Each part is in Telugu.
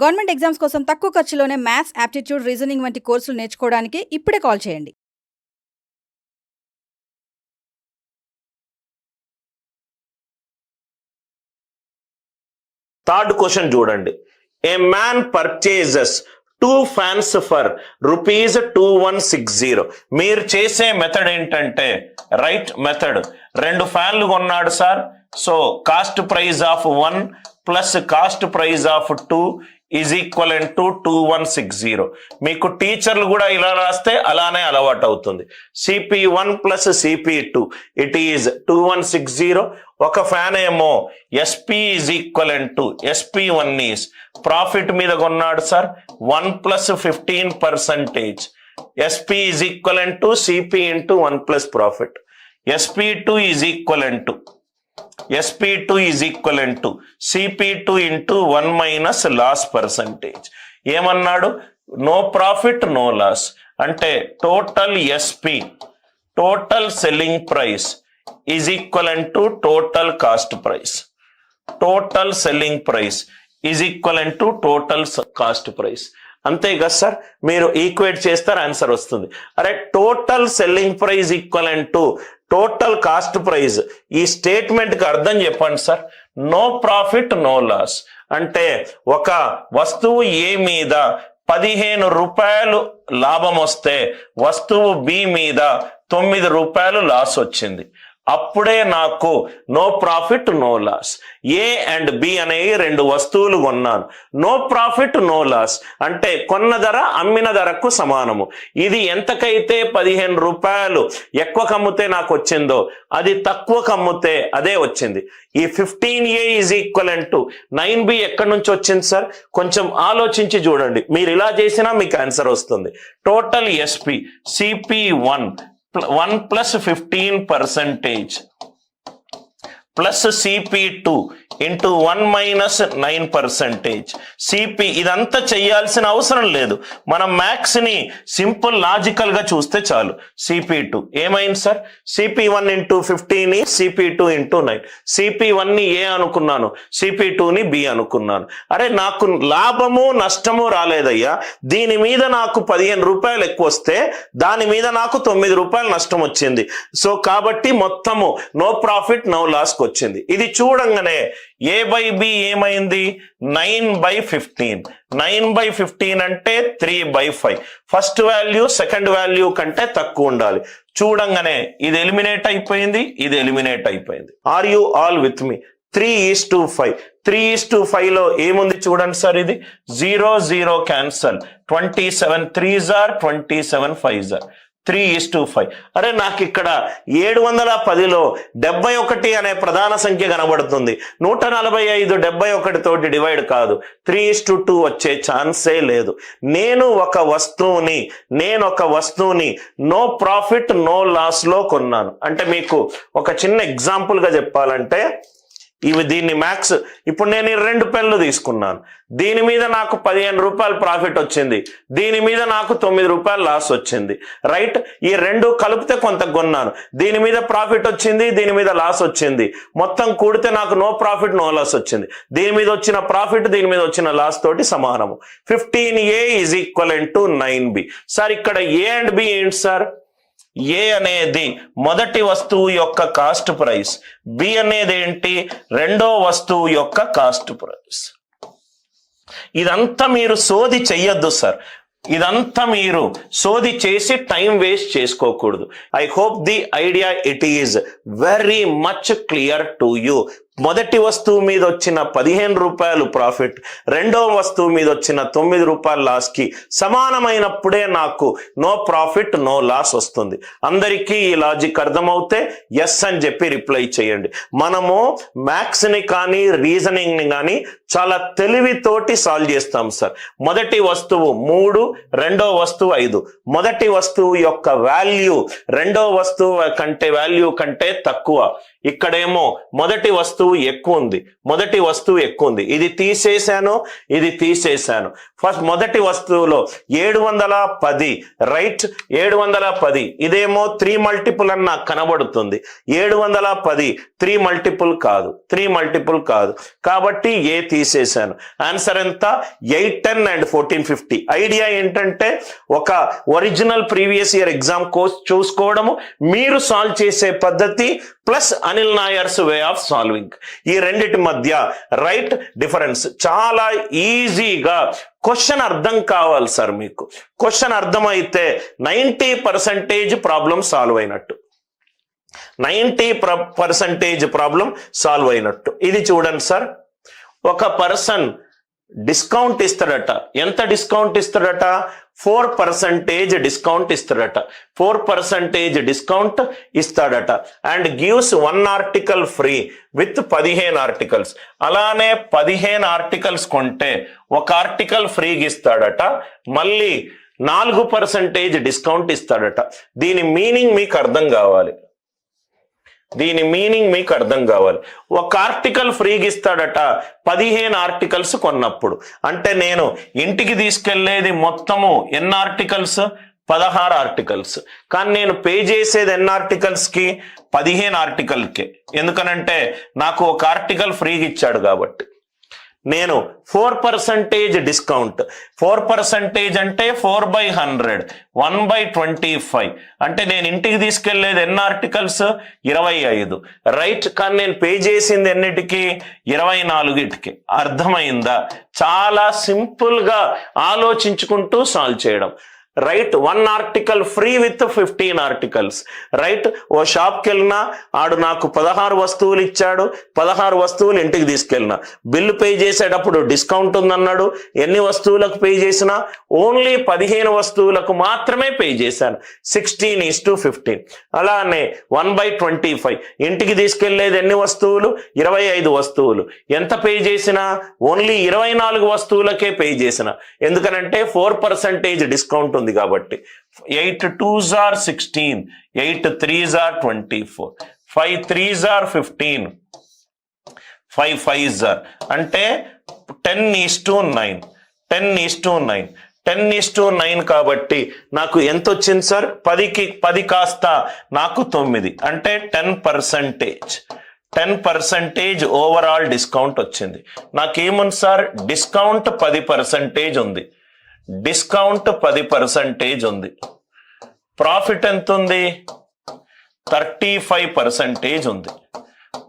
గవర్నమెంట్ ఎగ్జామ్స్ కోసం తక్కువ ఖర్చులోనే మ్యాథ్స్, యాప్టిట్యూడ్, రీజనింగ్ వంటి కోర్సులు నేర్చుకోవడానికి ఇప్పుడే కాల్ చేయండి. థర్డ్ క్వశ్చన్ చూడండి. ఏ మ్యాన్ పర్చేజెస్ 2 fans ఫర్ ₹2160. మీరు చేసే మెథడ్ ఏంటంటే రైట్ మెథడ్. 2 ఫ్యాన్లు కొన్నాడు sir. So cost price of 1 plus cost price of 2 is equal to 2160. మీకు టీచర్లు కూడా ఇలా రాస్తే అలానే అలవాటు అవుతుంది. CP1 plus CP2 it is 2160. ఒక ఫ్యాన్ ఏమో SP is equal to SP1 is profit మీద కొన్నాడు sir 1 plus 15%. SP is equal to CP into 1 plus profit. SP2 is equal to SP2 is equal to CP2 into 1 minus loss percentage. ఏమన్నాడు? నో ప్రాఫిట్ నో లాస్ అంటే total SP total selling price is equal to total cost price. Total selling price is equal to total cost price. అంతే కదా సార్? మీరు ఈక్వేట్ చేస్తారు ఆన్సర్ వస్తుంది. అరే total selling price equal to total cost price, ఈ స్టేట్మెంట్ కి అర్థం చెప్పండి sir. No profit no loss అంటే ఒక వస్తువు ఏ మీద ₹15 లాభం వస్తే వస్తువు బి మీద ₹9 లాస్ వచ్చింది. అప్పుడే నాకు no profit no loss. A and B అనేవి 2 వస్తువులు కొన్నాను. నో ప్రాఫిట్ నో లాస్ అంటే కొన్న ధర అమ్మిన ధరకు సమానము. ఇది ఎంతకైతే ₹15 ఎక్కువ కమ్మితే నాకు వచ్చిందో అది తక్కువ కమ్మితే అదే వచ్చింది. ఈ 15A is equal to 9B ఎక్కడి నుంచి వచ్చింది సార్? కొంచెం ఆలోచించి చూడండి. మీరు ఇలా చేసినా మీకు ఆన్సర్ వస్తుంది. Total SP CP1 1 plus 15% plus CP2 into 1 minus 9%. CP ఇదంతా చేయాల్సిన అవసరం లేదు. మనం మ్యాథ్స్ ని సింపుల్ లాజికల్ గా చూస్తే చాలు. CP2 ఏమైంది sir? CP1 into 15 CP2 into 9. CP1 ని ఏ అనుకున్నాను, CP2 ని బి అనుకున్నాను. అరే నాకు లాభము నష్టము రాలేదయ్యా. దీని మీద నాకు ₹15 ఎక్కువ వస్తే దాని మీద నాకు ₹9 నష్టం వచ్చింది. సో కాబట్టి మొత్తము నో ప్రాఫిట్ నో లాస్ వచ్చింది. ఇది చూడంగానే A బై బి ఏమైంది? 9/15. 9/15 అంటే 3/5. ఫస్ట్ వాల్యూ సెకండ్ వాల్యూ కంటే తక్కువ ఉండాలి. చూడంగానే ఇది ఎలిమినేట్ అయిపోయింది, ఇది ఎలిమినేట్ అయిపోయింది. Are you all with me? 3:5. 3:5 లో ఏముంది చూడండి సార్. ఇది 0 0 cancel. 27 3s are 27 5s are 3:5. అరే నాకు ఇక్కడ 710లో 71 అనే ప్రధాన సంఖ్య కనబడుతుంది. 145 71 తోటి డివైడ్ కాదు. 3:2 వచ్చే ఛాన్సే లేదు. నేను ఒక వస్తువుని నో ప్రాఫిట్ నో లాస్ లో కొన్నాను. అంటే మీకు ఒక చిన్న ఎగ్జాంపుల్ గా చెప్పాలంటే దీన్ని మ్యాథ్స్ ఇప్పుడు నేను 2 పెన్లు తీసుకున్నాను. దీని మీద నాకు ₹15 ప్రాఫిట్ వచ్చింది, దీని మీద నాకు ₹9 లాస్ వచ్చింది. రైట్? ఈ 2 కలిపితే కొంత కొన్నాను. దీని మీద ప్రాఫిట్ వచ్చింది, దీని మీద లాస్ వచ్చింది. మొత్తం కూడితే నాకు నో ప్రాఫిట్ నో లాస్ వచ్చింది. దీని మీద వచ్చిన ప్రాఫిట్ దీని మీద వచ్చిన లాస్ తోటి సమానము. 15A is equal to 9B. Sir ఇక్కడ ఏ అండ్ బి ఏంటి సార్? ఏ అనేది మొదటి వస్తువు యొక్క కాస్ట్ ప్రైస్, బి అనేది ఏంటి? రెండో వస్తువు యొక్క కాస్ట్ ప్రైస్. ఇదంతా మీరు సోది చెయ్యొద్దు సార్. ఇదంతా మీరు సోది చేసి టైం వేస్ట్ చేసుకోకూడదు. I hope the idea it is very much clear to you. మొదటి వస్తువు మీద వచ్చిన ₹15 ప్రాఫిట్ రెండో వస్తువు మీద వచ్చిన ₹9 లాస్ కి సమానమైనప్పుడే నాకు నో ప్రాఫిట్ నో లాస్ వస్తుంది. అందరికీ ఈ లాజిక్ అర్థమవుతే ఎస్ అని చెప్పి రిప్లై చేయండి. మనము మ్యాథ్స్ ని కానీ రీజనింగ్ ని కానీ చాలా తెలివితోటి సాల్వ్ చేస్తాం సార్. మొదటి వస్తువు 3, రెండో వస్తువు 5. మొదటి వస్తువు యొక్క వాల్యూ రెండో వస్తువు కంటే వాల్యూ కంటే తక్కువ. ఇక్కడేమో మొదటి వస్తువు ఎక్కువ ఉంది, ఇది తీసేశాను. ఫస్ట్ మొదటి వస్తువులో 710, రైట్, 710, ఇదేమో 3 మల్టిపుల్ అని నాకు కనబడుతుంది. 710 3 మల్టిపుల్ కాదు, కాబట్టి ఏ తీసేశాను. ఆన్సర్ ఎంత? 8, 10 and 14, 50. ఐడియా ఏంటంటే ఒక original previous year exam course చూసుకోవడము, మీరు సాల్వ్ చేసే పద్ధతి plus Anil Nair's way of solving, ఈ రెండిటి మధ్య రైట్ డిఫరెన్స్. చాలా ఈజీగా క్వశ్చన్ అర్థం కావాలి సార్. మీకు క్వశ్చన్ అర్థమైతే 90% ప్రాబ్లం సాల్వ్ అయినట్టు, 90% ప్రాబ్లం సాల్వ్ అయినట్టు. ఇది చూడండి సార్, ఒక పర్సన్ డిస్కౌంట్ ఇస్తాడట. ఎంత డిస్కౌంట్ ఇస్తాడట? 4% డిస్కౌంట్ ఇస్తాడట. 4% డిస్కౌంట్ ఇస్తాడట. And gives 1 article free with 15 articles. అలానే 15 ఆర్టికల్స్ కొంటే 1 ఆర్టికల్ ఫ్రీగా ఇస్తాడట. మళ్ళీ 4% డిస్కౌంట్ ఇస్తాడట. దీని మీనింగ్ మీకు అర్థం కావాలి. 1 ఆర్టికల్ ఫ్రీగా ఇస్తాడట 15 ఆర్టికల్స్ కొన్నప్పుడు. అంటే నేను ఇంటికి తీసుకెళ్లేది మొత్తము ఎన్ని ఆర్టికల్స్? 16 ఆర్టికల్స్. కానీ నేను పే చేసేది ఎన్ని ఆర్టికల్స్ కి? 15 ఆర్టికల్కే. ఎందుకనంటే నాకు 1 ఆర్టికల్ ఫ్రీగా ఇచ్చాడు కాబట్టి. నేను 4% డిస్కౌంట్, 4% అంటే 4/100, 1/25. అంటే నేను ఇంటికి తీసుకెళ్లేది ఎన్ని ఆర్టికల్స్? 25, రైట్. కానీ నేను పే చేసింది ఎన్నిటికి? 24కి. అర్థమైందా? చాలా సింపుల్ గా ఆలోచించుకుంటూ సాల్వ్ చేయడం, right. 1 article free with 15 articles, right. ఓ షాప్కి వెళ్ళినా ఆడు నాకు 16 వస్తువులు ఇచ్చాడు, 16 వస్తువులు ఇంటికి తీసుకెళ్ళినా, బిల్లు పే చేసేటప్పుడు డిస్కౌంట్ ఉందన్నాడు. ఎన్ని వస్తువులకు పే చేసినా? ఓన్లీ 15 వస్తువులకు మాత్రమే పే చేశాను. 16:15. అలానే 1/25. ఇంటికి తీసుకెళ్లేది ఎన్ని వస్తువులు? 25 వస్తువులు. ఎంత పే చేసినా? ఓన్లీ 24 వస్తువులకే పే చేసిన. ఎందుకనంటే 4% డిస్కౌంట్ ఉంది కాబట్టి. 8 2s are 16, 8 3s are 24, 5 3s are 15, 5 5s are అంటే 10:9, 10:9, 10:9 కాబట్టి నాకు ఎంత వచ్చింది సార్? 10కి 10 కాస్త నాకు 9, అంటే 10%. 10% ఓవరాల్ డిస్కౌంట్ వచ్చింది. నాకేముంది సార్? డిస్కౌంట్ 10% ఉంది. డిస్కౌంట్ 10% ఉంది. ప్రాఫిట్ ఎంత ఉంది? 35% ఉంది.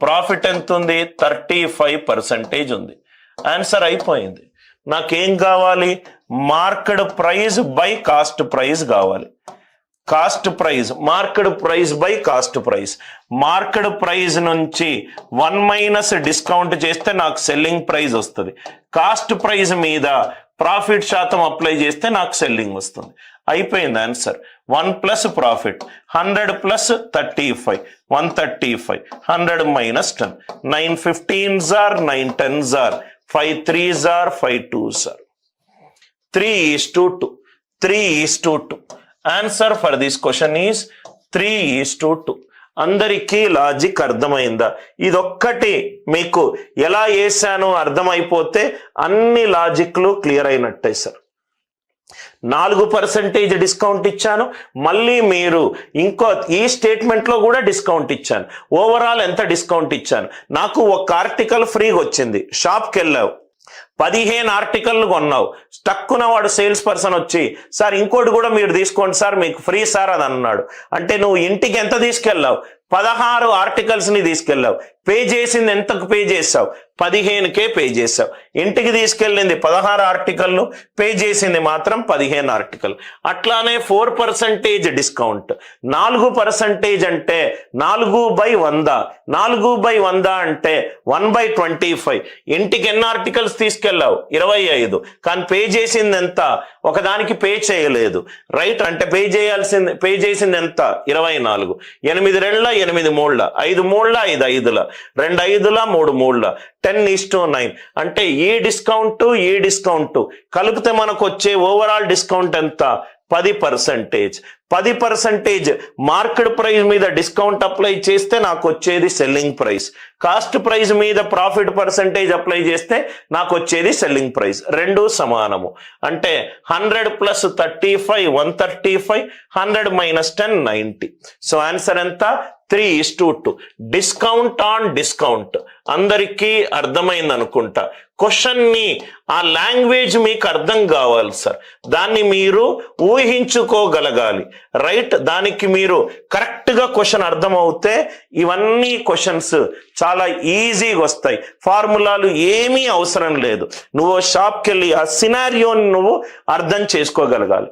ప్రాఫిట్ ఎంత ఉంది? 35% ఉంది. ఆన్సర్ అయిపోయింది. నాకేం కావాలి? Market price by cost price కావాలి. Cost price, market price by cost price. Market price నుంచి 1 - డిస్కౌంట్ చేస్తే నాకు సెల్లింగ్ ప్రైస్ వస్తుంది. కాస్ట్ ప్రైస్ మీద ప్రాఫిట్ శాతం అప్లై చేస్తే నాకు సెల్లింగ్ వస్తుంది. అయిపోయింది answer. 1 plus profit 100 plus 35, 135, 100 - 10, 9 15s are 9 10s are 5 3s are 5 2s are 3:2. 3:2. Answer for this question is 3:2. అందరికీ లాజిక్ అర్థమైందా? ఇదొక్కటి మీకు ఎలా వేసానో అర్థమైపోతే అన్ని లాజిక్లు క్లియర్ అయినట్టే సార్. 4% డిస్కౌంట్ ఇచ్చాను, మళ్ళీ మీరు ఇంకో ఈ స్టేట్మెంట్ లో కూడా డిస్కౌంట్ ఇచ్చాను. ఓవరాల్ ఎంత డిస్కౌంట్ ఇచ్చాను? నాకు 1 ఆర్టికల్ ఫ్రీగా వచ్చింది. షాప్కి వెళ్ళావు, 15 ఆర్టికల్లు కొన్నావు. తక్కువ వాడు సేల్స్ పర్సన్ వచ్చి, సార్ ఇంకోటి కూడా మీరు తీసుకోండి సార్, మీకు ఫ్రీ సార్ అని అన్నాడు. అంటే నువ్వు ఇంటికి ఎంత తీసుకెళ్ళావు? 16 ఆర్టికల్స్ ని తీసుకెళ్ళావు. పే చేసింది ఎంతకు పే చేసావు? 15కే పే చేసావు. ఇంటికి తీసుకెళ్ళింది 16 ఆర్టికల్లు, పే చేసింది మాత్రం 15 ఆర్టికల్. అట్లానే 4% డిస్కౌంట్. 4% అంటే 4/100. 4/100 అంటే 1/25. ఇంటికి ఎన్ని ఆర్టికల్స్ తీసుకెళ్ళావు? 25. కానీ పే చేసింది ఎంత? ఒకదానికి పే చేయలేదు, రైట్. అంటే పే చేసింది ఎంత? 24. 8 2 8 3 5 3 5 5 2 5 3 3 10:9. అంటే ఈ డిస్కౌంట్ కలిపితే మనకు వచ్చే ఓవరాల్ డిస్కౌంట్ ఎంత? 10%. 10% మార్కెట్ ప్రైస్ మీద డిస్కౌంట్ అప్లై చేస్తే నాకు వచ్చేది సెల్లింగ్ ప్రైస్, కాస్ట్ ప్రైస్ మీద ప్రాఫిట్ పర్సంటేజ్ అప్లై చేస్తే నాకు వచ్చేది సెల్లింగ్ ప్రైస్, రెండు సమానము. అంటే 100 + 35 135, 100 - 10 90. సో ఆన్సర్ ఎంత? 3:2. డిస్కౌంట్ ఆన్ డిస్కౌంట్ అందరికీ అర్థమైంది అనుకుంటా. క్వశ్చన్ ని ఆ లాంగ్వేజ్ మీకు అర్థం కావాలి సార్, దాన్ని మీరు ఊహించుకోగలగాలి, రైట్? దానికి మీరు కరెక్ట్ గా క్వశ్చన్ అర్థం అవుతే ఇవన్నీ క్వశ్చన్స్ చాలా ఈజీగా వస్తాయి. ఫార్ములాలు ఏమీ అవసరం లేదు, నువ్వు షాప్కి వెళ్ళి ఆ సినారియోని నువ్వు అర్థం చేసుకోగలగాలి.